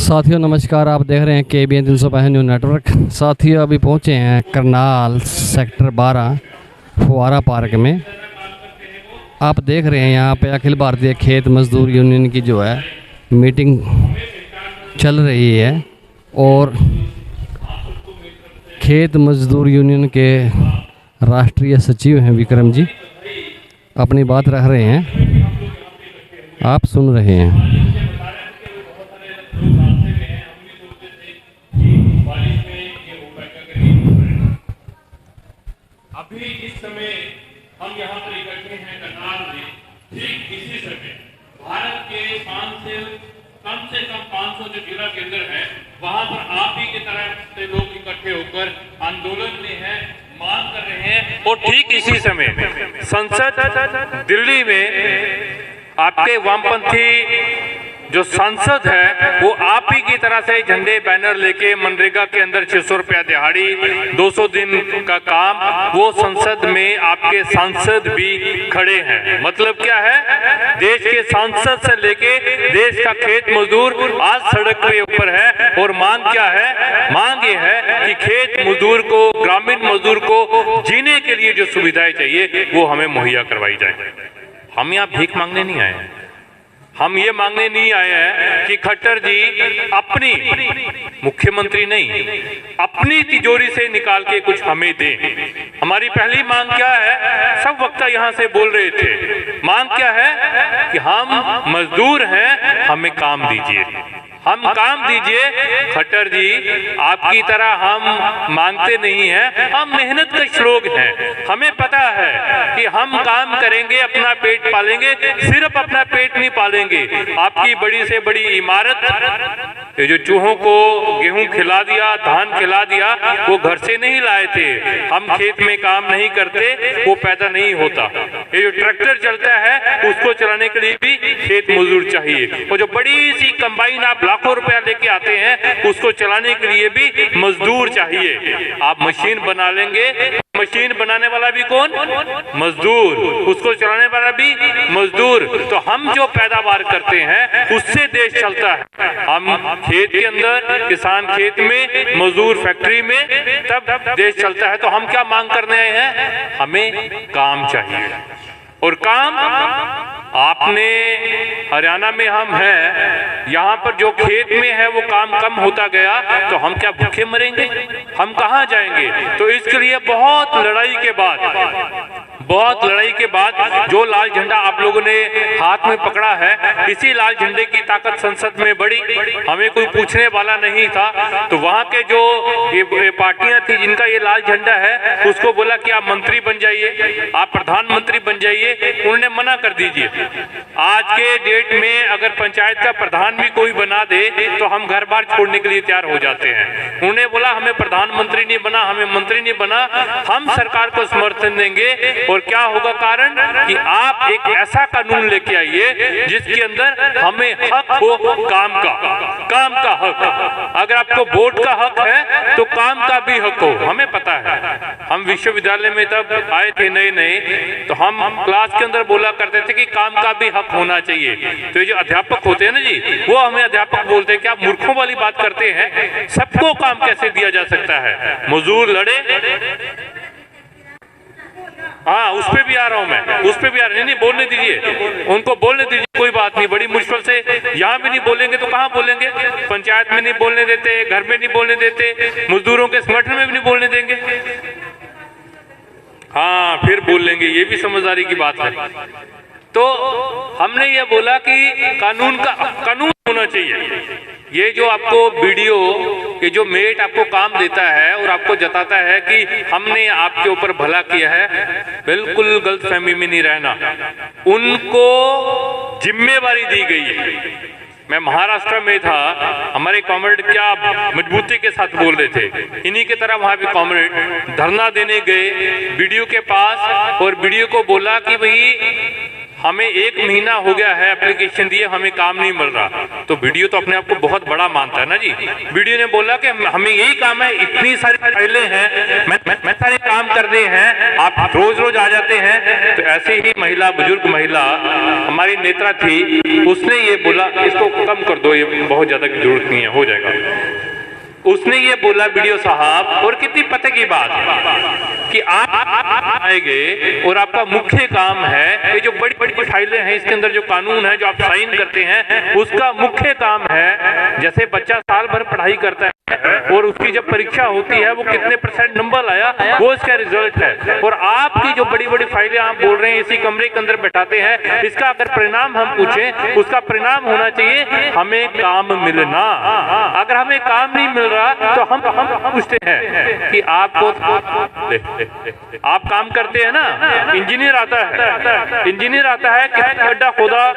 साथियों नमस्कार, आप देख रहे हैं KBN 365 न्यूज़ नेटवर्क। साथियों अभी पहुंचे हैं करनाल सेक्टर 12 फुवारा पार्क में। आप देख रहे हैं यहाँ पे अखिल भारतीय खेत मजदूर यूनियन की जो है मीटिंग चल रही है और खेत मजदूर यूनियन के राष्ट्रीय सचिव हैं विक्रम जी, अपनी बात रख रहे हैं, आप सुन रहे हैं। अभी इस समय हम यहाँ पर इकट्ठे हैं करनाल में। ठीक इसी समय भारत के 5 से कम 500 जो जिला केंद्र है वहाँ पर आप ही की तरह से लोग इकट्ठे होकर आंदोलन में हैं, मांग कर रहे हैं। और ठीक इसी समय संसद दिल्ली में आपके वामपंथी जो सांसद है वो आप ही की तरह से झंडे बैनर लेके मनरेगा के अंदर 600 रुपया दिहाड़ी 200 दिन का काम, वो संसद में आपके सांसद भी खड़े हैं। मतलब क्या है, देश के सांसद से लेके देश का खेत मजदूर आज सड़क के ऊपर है। और मांग क्या है, मांग ये है कि खेत मजदूर को, ग्रामीण मजदूर को जीने के लिए जो सुविधाएं चाहिए वो हमें मुहैया करवाई जाए। हम यहाँ भीख मांगने नहीं आए हैं, हम ये मांगने नहीं आए हैं कि खट्टर जी अपनी, मुख्यमंत्री नहीं, अपनी तिजोरी से निकाल के कुछ हमें दें। हमारी पहली मांग क्या है, सब वक्ता यहाँ से बोल रहे थे, मांग क्या है कि हम मजदूर हैं, हमें काम दीजिए, हम काम दीजिए। खट्टर जी आपकी तरह हम मांगते नहीं हैं, हम मेहनत कश लोग हैं। हमें पता है कि हम काम करेंगे, अपना पेट पालेंगे, सिर्फ अपना पेट नहीं पालेंगे, आपकी बड़ी से बड़ी इमारत, ये जो चूहों को गेहूं खिला दिया, धान खिला दिया, वो घर से नहीं लाए थे। हम खेत में काम नहीं करते, वो पैदा नहीं होता। ये जो ट्रैक्टर चलता है उसको चलाने के लिए भी खेत मजदूर चाहिए। और जो बड़ी सी कंबाइन आप लाखों रुपया लेके आते हैं उसको चलाने के लिए भी मजदूर चाहिए। आप मशीन बना लेंगे, मशीन बनाने वाला भी कौन, मजदूर, उसको चलाने वाला भी मजदूर। तो हम जो पैदावार करते हैं उससे देश चलता है। हम खेत के अंदर, किसान खेत में, मजदूर फैक्ट्री में, तब देश चलता है। तो हम क्या मांग करने आए हैं, हमें काम चाहिए। और काम आपने, हरियाणा में हम हैं, यहाँ पर जो खेत में है वो काम कम होता गया, तो हम क्या भूखे मरेंगे, हम कहाँ जाएंगे। तो इसके लिए बहुत लड़ाई के बाद जो लाल झंडा आप लोगों ने हाथ में पकड़ा है, इसी लाल झंडे की ताकत संसद में बढ़ी। हमें कोई पूछने वाला नहीं था, तो वहां के जो ये पार्टियां थी जिनका ये लाल झंडा है, उसको बोला कि आप मंत्री बन जाइए, आप प्रधानमंत्री बन जाइए, उन्होंने मना कर दीजिए। आज के डेट में अगर पंचायत का प्रधान भी कोई बना दे तो हम घर बार छोड़ने के लिए तैयार हो जाते हैं। उन्होंने बोला हमें प्रधानमंत्री नहीं बना, हमें मंत्री नहीं बना, हम सरकार को समर्थन देंगे। और क्या होगा कारण कि आप एक ऐसा कानून लेके आइए जिसके अंदर हमें हक हो, काम का हक। अगर आपको वोट का हक है तो काम का भी हक हो। हमें पता है, हम विश्वविद्यालय में तब आए थे नए, तो हम क्लास के अंदर बोला करते थे कि काम का भी हक होना चाहिए। तो ये जो अध्यापक होते हैं ना जी, वो हमें अध्यापक बोलते हैं कि आप मूर्खों वाली बात करते हैं, सबको काम कैसे दिया जा सकता है। मजदूर लड़े, हाँ उस पे भी आ रहा हूं मैं, उस पे भी आ रहा हूं। नहीं बोलने दीजिए, उनको बोलने दीजिए, कोई बात नहीं, बड़ी मुश्किल से यहाँ भी नहीं बोलेंगे तो कहाँ बोलेंगे। पंचायत में नहीं बोलने देते, घर में नहीं बोलने देते, मजदूरों के संगठन में भी नहीं बोलने देंगे, हाँ फिर बोल लेंगे, ये भी समझदारी की बात है। तो हमने ये बोला कि कानून होना चाहिए। ये जो आपको वीडियो, ये जो मेट आपको काम देता है और आपको जताता है कि हमने आपके ऊपर भला किया है, बिल्कुल गलतफहमी में नहीं रहना। उनको जिम्मेवारी दी गई है। मैं महाराष्ट्र में था, हमारे कॉमरेड क्या मजबूती के साथ बोल रहे थे, इन्हीं की तरह वहां पे कॉमरेड धरना देने गए वीडियो के पास, और वीडियो को बोला कि भाई हमें 1 महीना हो गया है एप्लीकेशन दिए, हमें काम नहीं मिल रहा। तो वीडियो तो अपने आप को बहुत बड़ा मानता है ना जी। वीडियो ने बोला कि हमें यही काम है, इतनी सारी फाइलें हैं, मैं सारे काम कर रहे हैं, आप रोज रोज आ जाते हैं। तो ऐसे ही महिला, बुजुर्ग महिला हमारी नेता थी, उसने ये बोला इसको कम कर दो, ये बहुत ज्यादा की जरूरत नहीं है, हो जाएगा। उसने ये बोला वीडियो साहब, और कितनी पते की बात है कि आप आएंगे और आपका मुख्य काम है, ये जो बड़ी बड़ी फाइलें हैं इसके अंदर जो कानून है जो आप साइन करते हैं, उसका मुख्य काम है, जैसे बच्चा साल भर पढ़ाई करता है और उसकी जब परीक्षा होती है वो कितने % नंबर लाया, वो इसका रिजल्ट है। और आपकी जो बड़ी बड़ी फाइलें आप बोल रहे हैं इसी कमरे के अंदर बैठाते हैं, इसका अगर परिणाम हम पूछें, उसका परिणाम होना चाहिए हमें काम मिलना। अगर हमें काम नहीं मिल रहा तो हम पूछते हैं कि आपको आप काम करते हैं ना, इंजीनियर आता है कि गड्ढा खोदा,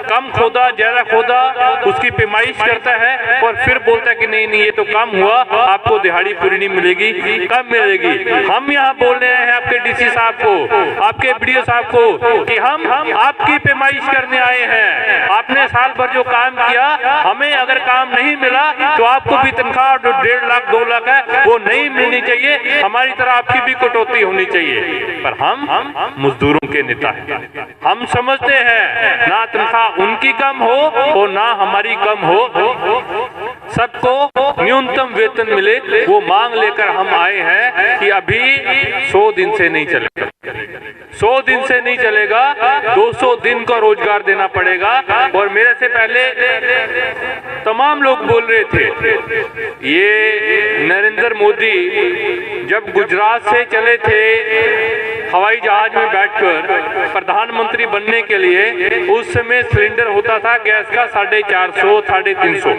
कम खोदा, ज्यादा खोदा, उसकी पैमाइश करता है और फिर बोलता है कि नहीं नहीं ये तो कम हुआ, आपको दिहाड़ी पूरी नहीं मिलेगी, कब मिलेगी। हम यहाँ बोल रहे हैं आपके डीसी साहब को, आपके बीडीओ साहब को कि हम आपकी पैमाइश करने आए हैं। आपने साल भर जो काम किया, हमें अगर काम नहीं मिला तो आपको भी तनख्वाह जो 1.5 लाख 2 लाख है वो नहीं मिलनी चाहिए, हमारी तरह आपकी भी कटौती होनी चाहिए। पर हम मजदूरों के नेता हैं, हम समझते हैं ना तनख्वाह उनकी कम हो और ना हमारी कम हो, सबको न्यूनतम वेतन मिले, वो मांग लेकर हम आए हैं कि अभी 100 दिन से नहीं चलेगा, 100 दिन से नहीं चलेगा, 200 दिन का रोजगार देना पड़ेगा। और मेरे से पहले तमाम लोग बोल रहे थे, ये नरेंद्र मोदी जब गुजरात से चले थे हवाई जहाज में बैठकर प्रधानमंत्री बनने के लिए, उस समय सिलेंडर होता था गैस का 450, 350,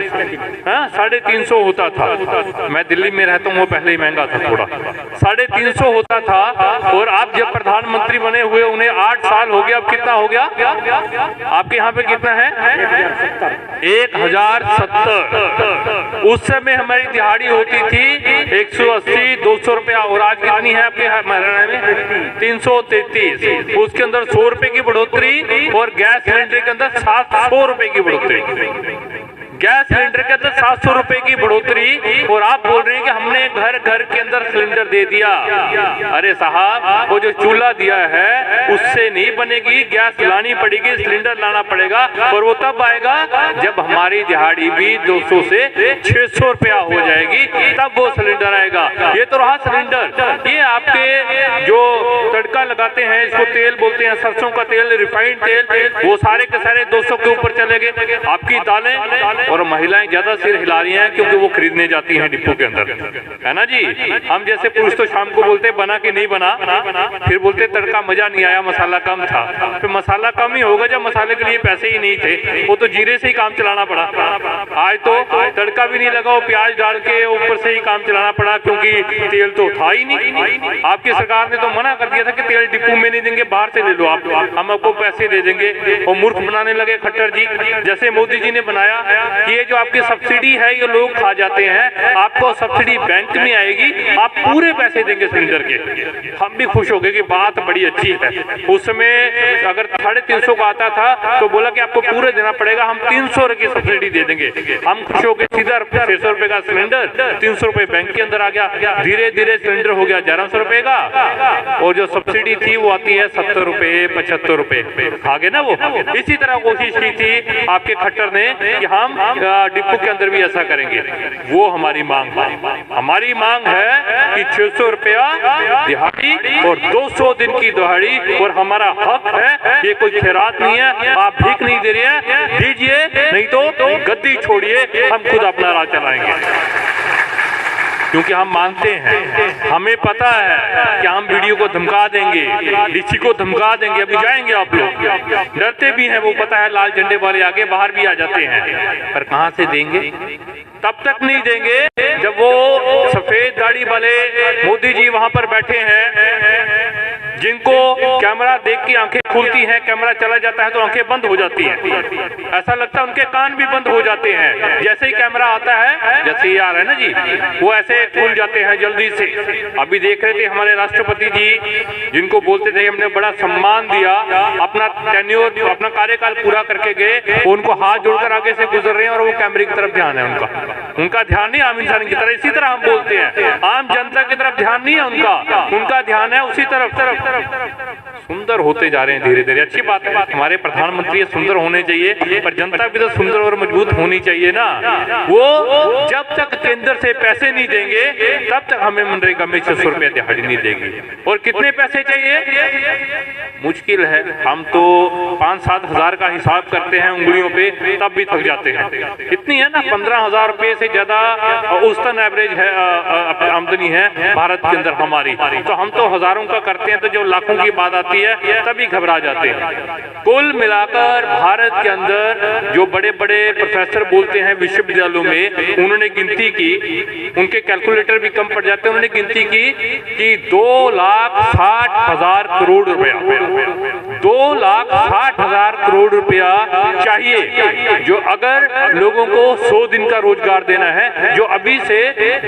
350 होता था। मैं दिल्ली में रहता हूँ, वो पहले ही महंगा था थोड़ा, 350 होता था। और आप जब प्रधानमंत्री बने हुए उन्हें 8 साल हो गया, अब कितना हो गया आपके यहाँ पे कितना है? 1070। उस समय हमारी दिहाड़ी होती थी 180, 200 रुपया, और आज कितनी है आपके हरियाणा में? 333। उसके अंदर 100 रुपए की बढ़ोतरी और गैस सिलेंडर के अंदर 700 रुपए की बढ़ोतरी, गैस सिलेंडर के अंदर 700 रुपए की बढ़ोतरी। और आप बोल रहे हैं कि हमने घर घर के अंदर सिलेंडर दे दिया। अरे साहब, वो जो चूल्हा दिया है उससे नहीं बनेगी, गैस लानी पड़ेगी, सिलेंडर लाना पड़ेगा। और वो तब आएगा जब हमारी दिहाड़ी भी 200 से 600 रुपया हो जाएगी, तब वो सिलेंडर आएगा। ये तो रहा सिलेंडर। ये आपके जो तड़का लगाते हैं, इसको तेल बोलते हैं, सरसों का तेल, रिफाइंड तेल, वो सारे के सारे 200 के ऊपर चले गए। आपकी दालें, और महिलाएं ज्यादा सिर हिला रही हैं क्योंकि वो खरीदने जाती हैं डिपो के अंदर, है ना जी। हम जैसे पुरुष तो शाम को बोलते बना कि नहीं बना, फिर बोलते तड़का मजा नहीं आया, मसाला कम था। फिर मसाला कम ही होगा जब मसाले के लिए पैसे ही नहीं थे, वो तो जीरे से ही काम चलाना पड़ा। आज तो तड़का भी नहीं लगा, प्याज डाल के ऊपर से ही काम चलाना पड़ा क्योंकि तेल तो था ही नहीं। आपकी सरकार ने तो मना कर दिया था कि तेल डिपो में नहीं देंगे, बाहर से ले लो आप, हम आपको पैसे दे देंगे। और मूर्ख बनाने लगे खट्टर जी, जैसे मोदी जी ने बनाया कि ये जो आपकी सब्सिडी है ये लोग खा जाते हैं, आपको सब्सिडी बैंक में आएगी, आप पूरे पैसे देंगे सिलेंडर के। हम भी खुश हो गए कि बात बड़ी अच्छी है। उस समय अगर 350 का आता था तो बोला कि आपको पूरे देना पड़ेगा, हम 300 की सब्सिडी दे देंगे। हम खुश हो गए, सीधा 600 रुपए का सिलेंडर, 300 रुपए बैंक के अंदर आ गया। धीरे धीरे सिलेंडर हो गया 1100 रुपए का, और जो सब्सिडी थी वो आती है 70 रुपए, 75 रुपए, खा गए ना वो। इसी तरह कोशिश की थी आपके खट्टर ने कि हम डिपो के अंदर भी ऐसा करेंगे। वो हमारी मांग है। हमारी मांग है कि 600 रुपया दिहाड़ी और 200 दिन की दिहाड़ी, और हमारा हक है, ये कोई खैरात नहीं है। आप भीख नहीं दे रहे हैं, दीजिए, नहीं तो गद्दी छोड़िए, हम खुद अपना राह चलाएंगे। क्योंकि हम मानते हैं, हमें पता है कि हम वीडियो को धमका देंगे, डीसी को धमका देंगे। अभी जाएंगे आप लोग, डरते भी हैं, वो पता है, लाल झंडे वाले आगे बाहर भी आ जाते हैं, पर कहां से देंगे? तब तक नहीं देंगे जब वो सफेद दाढ़ी वाले मोदी जी वहां पर बैठे हैं, जिनको कैमरा देख के आंखें खुलती हैं, कैमरा चला जाता है तो आंखें बंद हो जाती हैं, ऐसा लगता है उनके कान भी बंद हो जाते हैं। जैसे ही कैमरा आता है, जैसे ही आ रहा है ना जी, वो ऐसे खुल जाते हैं जल्दी से। अभी देख रहे थे हमारे राष्ट्रपति जी, जिनको बोलते थे हमने बड़ा सम्मान दिया, अपना टेन्योर, अपना कार्यकाल पूरा करके गए, उनको हाथ जोड़कर आगे से गुजर रहे हैं और वो कैमरे की तरफ ध्यान है उनका ध्यान नहीं आम इंसान की तरह। इसी तरह हम बोलते हैं, आम जनता की तरफ ध्यान नहीं है उनका ध्यान है उसी तरफ। सुंदर होते जा रहे हैं धीरे धीरे, अच्छी बात है। हमारे प्रधानमंत्री सुंदर होने चाहिए, पर जनता भी तो सुंदर और मजबूत होनी चाहिए ना। वो जब तक केंद्र से पैसे नहीं देंगे तब तक हमें मनरेगा में 600 रुपया दिहाड़ी नहीं देगी। और कितने पैसे चाहिए मुश्किल है, हम तो 5-7 हजार का हिसाब करते हैं उंगलियों पे, तब भी थक जाते हैं। इतनी है ना, 15,000 रुपये से ज्यादा औसतन एवरेज है आमदनी है भारत के अंदर हमारी, तो हम तो हजारों का करते हैं, तो जब लाखों की बात आती है तभी घबरा जाते हैं। कुल मिलाकर भारत के अंदर जो बड़े बड़े प्रोफेसर बोलते हैं विश्वविद्यालयों में, उन्होंने गिनती की, उनके कैलकुलेटर भी कम पड़ जाते हैं, उन्होंने गिनती की कि 2,60,000 करोड़ रुपया, 2,60,000 करोड़ रुपया चाहिए, जो अगर लोगों को 100 दिन का रोजगार देना है, जो अभी से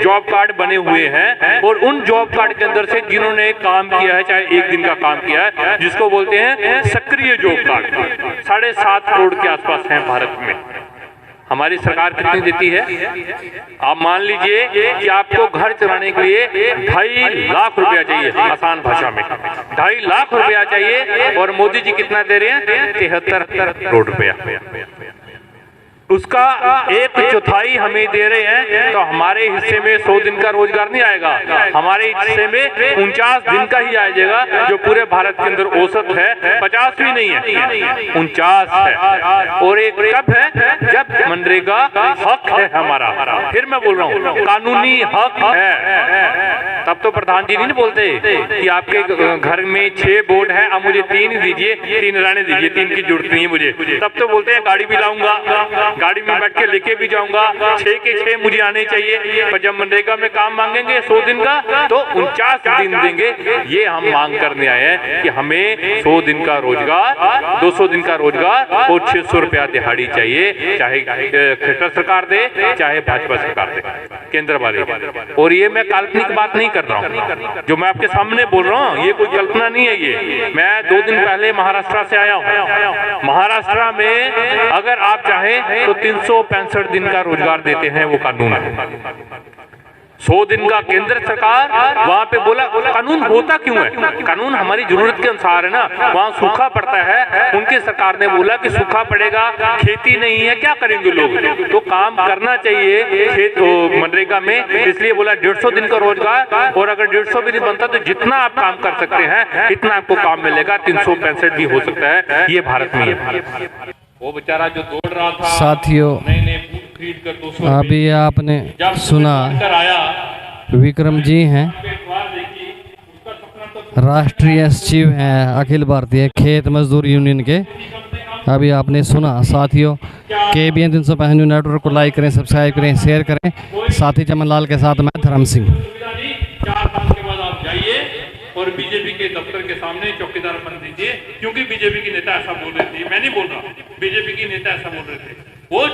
जॉब कार्ड बने हुए हैं, और उन जॉब कार्ड के अंदर से जिन्होंने काम किया है, चाहे 1 दिन का काम किया है, जिसको बोलते हैं सक्रिय जॉब कार्ड, 7.5 करोड़ के आसपास हैं भारत में। हमारी सरकार कितनी देती है? आप मान लीजिए कि आपको घर चलाने के लिए 2.5 लाख रुपया चाहिए, आसान भाषा में 2.5 लाख रुपया चाहिए, और मोदी जी कितना दे रहे हैं? 73 करोड़ रुपया। उसका 1/4 हमें दे रहे हैं, तो हमारे हिस्से में 100 दिन का रोजगार नहीं आएगा, हमारे हिस्से में 49 दिन का ही आ जाएगा, जो पूरे भारत के अंदर औसत है 50 भी नहीं है, 49 है। और एक कब है? जब मनरेगा हक है हमारा, फिर मैं बोल रहा हूँ कानूनी हक है। तब तो प्रधान जी नहीं बोलते कि आपके घर में 6 बोर्ड है, अब मुझे 3 दीजिए, 3 रहने दीजिए, 3 की जरूरत नहीं है मुझे। तब तो बोलते हैं गाड़ी भी लाऊंगा, गाड़ी में बैठ के लेके भी जाऊंगा, 6 के 6 मुझे आने चाहिए। पर जब मनरेगा में काम मांगेंगे 100 दिन का, तो 49 दिन देंगे। ये हम मांग करने आए हैं कि हमें 100 दिन का रोजगार, 200 दिन का रोजगार और 600 रुपया दिहाड़ी चाहिए, चाहे खट्टर सरकार दे, चाहे भाजपा सरकार दे, केंद्र वाले। और ये मैं काल्पनिक बात नहीं कर रहा हूँ, जो मैं आपके सामने बोल रहा हूँ, ये कोई कल्पना नहीं है। ये मैं 2 दिन पहले महाराष्ट्र से आया हूँ। महाराष्ट्र में अगर आप चाहें तो 365 दिन का रोजगार देते हैं, वो कानून है। 100 दिन का केंद्र सरकार वहां पे बोला, कानून होता क्यों है? कानून हमारी जरूरत के अनुसार है ना। वहां सूखा पड़ता है, उनकी सरकार ने बोला कि सूखा पड़ेगा, खेती नहीं है, क्या करेंगे लोग? तो काम करना चाहिए खेत मनरेगा में, इसलिए बोला 150 दिन का रोजगार, और अगर 150 भी नहीं बनता तो जितना आप काम कर सकते हैं इतना आपको काम मिलेगा, 365 भी हो सकता है। ये भारत में है। वो बेचारा जो दौड़ रहा था, साथियों खरीद कर 200 अभी आपने सुना विक्रम जी हैं, राष्ट्रीय सचिव हैं अखिल भारतीय खेत मजदूर यूनियन के। अभी आपने सुना। साथियों KBN 365 न्यूज़ नेटवर्क को लाइक करें, सब्सक्राइब करें, शेयर करें। साथी चमन लाल के साथ मैं धर्म सिंह। 4 साल के बाद आप जाइए और बीजेपी के दफ्तर के सामने चौकीदार बन दीजिए, क्योंकि बीजेपी के नेता ऐसा बोल रहे थे। मैं नहीं बोल रहा, बीजेपी के नेता ऐसा बोल रहे थे। वो